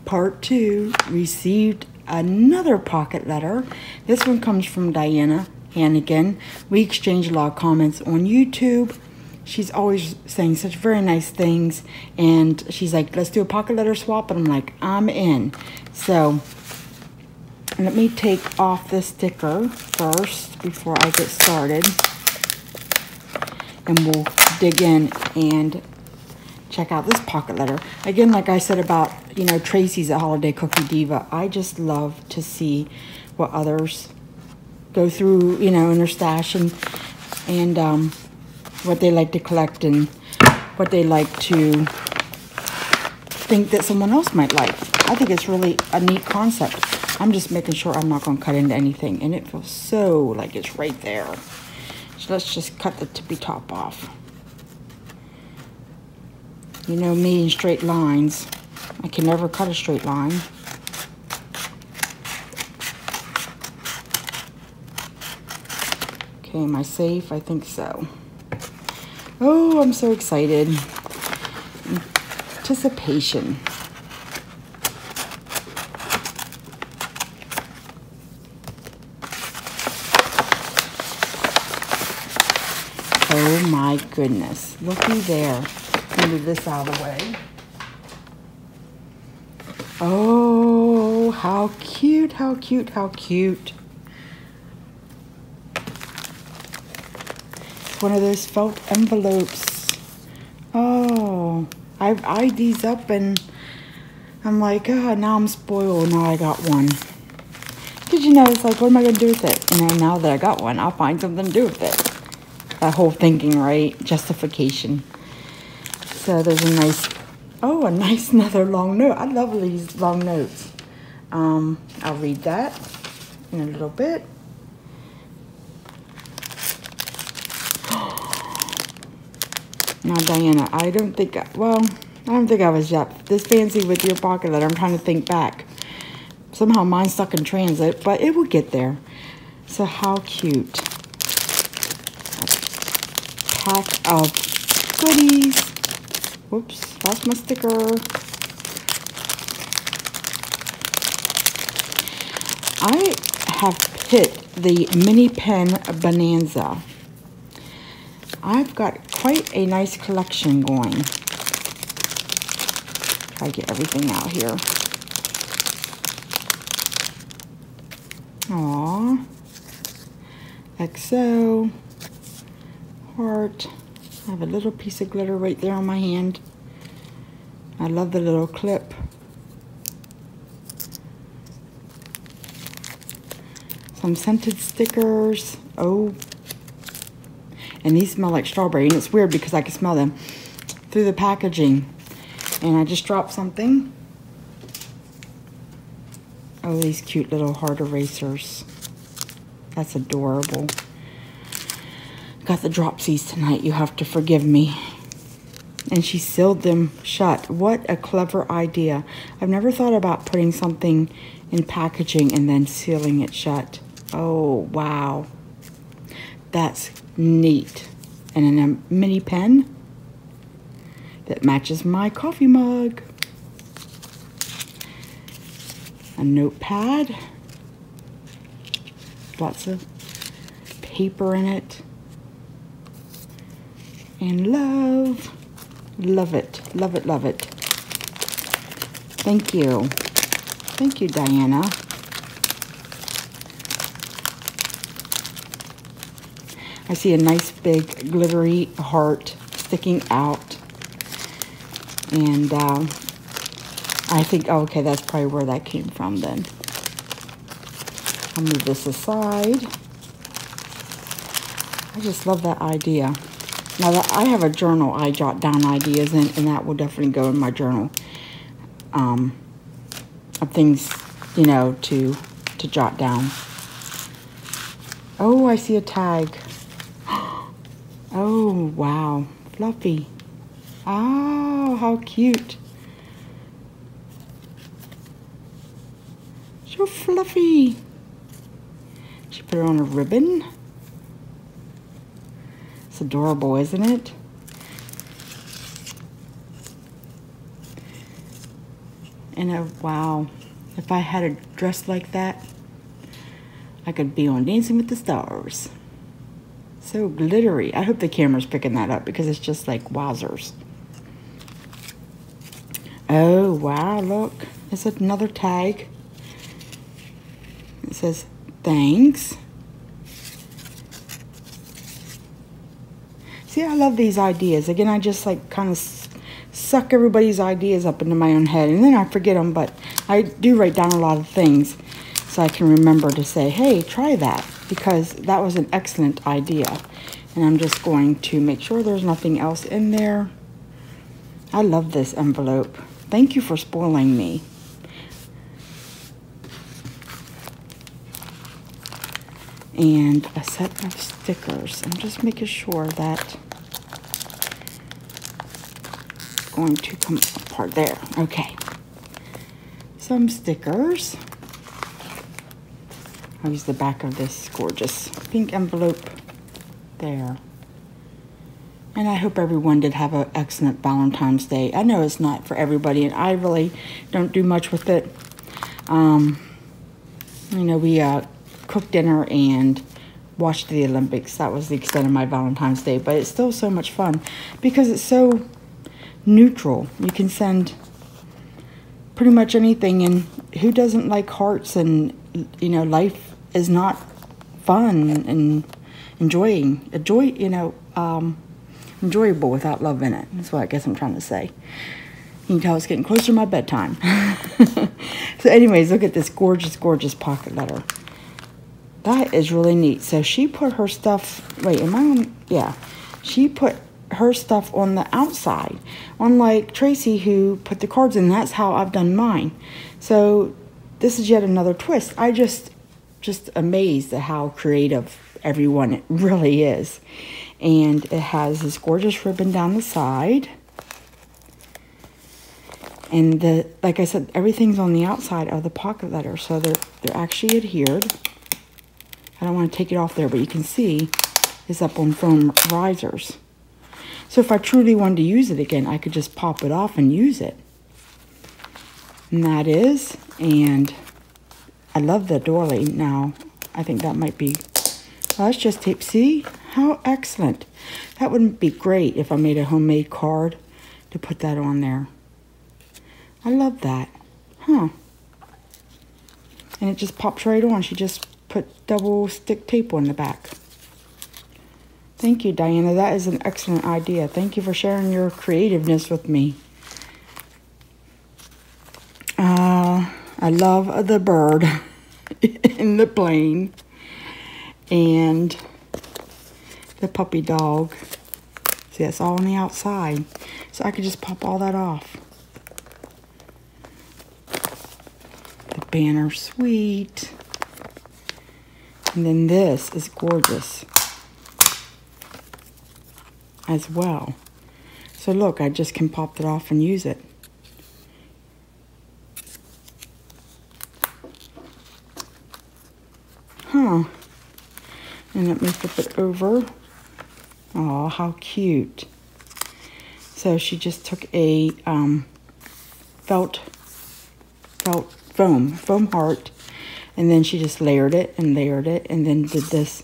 Part 2, received another pocket letter. This one comes from Diana Hannigan. We exchange a lot of comments on YouTube. She's always saying such very nice things, and she's like, let's do a pocket letter swap, and I'm like, I'm in. So let me take off this sticker first before I get started, and we'll dig in and check out this pocket letter. Again, like I said about, you know, Tracy's a Holiday Cookie Diva, I just love to see what others go through, you know, in their stash, and what they like to collect and what they like to think that someone else might like. I think it's really a neat concept. I'm just making sure I'm not going to cut into anything, and it feels so like it's right there. So let's just cut the tippy top off. You know me and straight lines. I can never cut a straight line. Okay, am I safe? I think so. Oh, I'm so excited. Anticipation. Oh my goodness. Looky there. Let me move this out of the way. Oh, how cute, how cute, how cute. One of those felt envelopes. Oh, I've eyed these up and I'm like, oh, now I'm spoiled. Now I got one. Because, you know, it's like, what am I going to do with it? And then now that I got one, I'll find something to do with it. That whole thinking, right? Justification. So there's a nice, oh, a nice another long note. I love these long notes. I'll read that in a little bit. Now, Diana, I don't think I was yet this fancy with your pocket letter. I'm trying to think back. Somehow mine's stuck in transit, but it will get there. So how cute. A pack of goodies. Whoops, lost my sticker. I have hit the mini pen bonanza. I've got quite a nice collection going. Try to get everything out here. Aww. XO. Heart. I have a little piece of glitter right there on my hand. I love the little clip. Some scented stickers. Oh. And these smell like strawberry, and it's weird because I can smell them through the packaging. And I just dropped something. Oh, these cute little heart erasers. That's adorable. Got the dropsies tonight. You have to forgive me. And she sealed them shut. What a clever idea. I've never thought about putting something in packaging and then sealing it shut. Oh, wow. That's neat. And in a mini pen that matches my coffee mug. A notepad. Lots of paper in it. And love. Love it. Love it, love it. Thank you. Thank you, Diana. I see a nice big glittery heart sticking out. And I think, oh, okay, that's probably where that came from then. I'll move this aside. I just love that idea. Now, that I have a journal I jot down ideas in, and that will definitely go in my journal of things, you know, to jot down. Oh, I see a tag. Oh, wow. Fluffy. Oh, how cute. So fluffy. She put it on a ribbon. It's adorable, isn't it? And wow, if I had a dress like that, I could be on Dancing with the Stars. So glittery. I hope the camera's picking that up because it's just like wowzers. Oh, wow, look. It's another tag. It says, thanks. See, I love these ideas. Again, I just like kind of suck everybody's ideas up into my own head. And then I forget them, but I do write down a lot of things so I can remember to say, hey, try that. Because that was an excellent idea. And I'm just going to make sure there's nothing else in there. I love this envelope. Thank you for spoiling me. And a set of stickers. I'm just making sure that it's going to come apart there. Okay. Some stickers. I'll use the back of this gorgeous pink envelope there. And I hope everyone did have an excellent Valentine's Day. I know it's not for everybody, and I really don't do much with it. You know, we cooked dinner and watched the Olympics. That was the extent of my Valentine's Day, but it's still so much fun because it's so neutral. You can send pretty much anything, and who doesn't like hearts? And you know, life is not fun and enjoyable without love in it. That's what I guess I'm trying to say. You can tell it's getting closer to my bedtime. So anyways, look at this gorgeous, gorgeous pocket letter. That is really neat. So she put her stuff, wait, am I on? Yeah. She put her stuff on the outside, unlike Tracy who put the cards in. That's how I've done mine. So this is yet another twist. I just amazed at how creative everyone really is. And it has this gorgeous ribbon down the side. And like I said, everything's on the outside of the pocket letter, so they're actually adhered. I don't want to take it off there, but you can see it's up on foam risers. So if I truly wanted to use it again, I could just pop it off and use it. And that is, and I love the doily now. I think that might be, well, that's just tape. See how excellent. That wouldn't be great if I made a homemade card to put that on there. I love that. Huh. And it just pops right on. She just put double stick tape on the back. Thank you, Diana. That is an excellent idea. Thank you for sharing your creativeness with me. I love the bird in the plane and the puppy dog. See, that's all on the outside. So I could just pop all that off. The banner, sweet. And then this is gorgeous as well. So look, I just can pop it off and use it. Huh. And let me flip it over. Oh, how cute. So she just took a foam heart, and then she just layered it, and then did this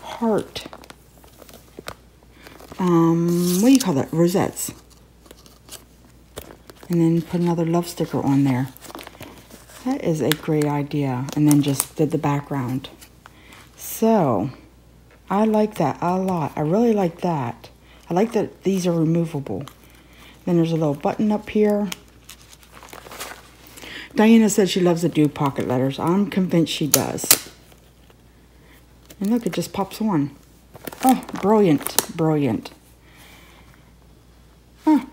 heart. What do you call that? Rosettes. And then put another love sticker on there. That is a great idea. And then just did the background. So, I like that a lot. I really like that. I like that these are removable. Then there's a little button up here. Diana said she loves to do pocket letters. I'm convinced she does. And look, it just pops on. Oh, brilliant, brilliant. Huh.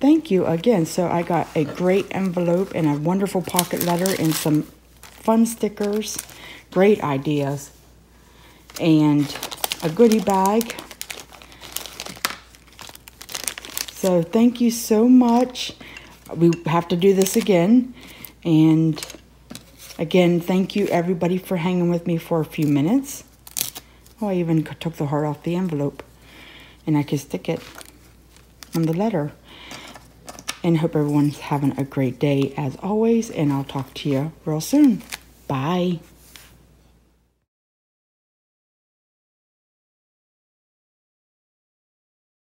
Thank you again. So I got a great envelope and a wonderful pocket letter and some fun stickers. Great ideas. And a goodie bag. So thank you so much. We have to do this again. And again, thank you everybody for hanging with me for a few minutes. Oh, I even took the heart off the envelope. And I could stick it on the letter. And hope everyone's having a great day as always. And I'll talk to you real soon. Bye.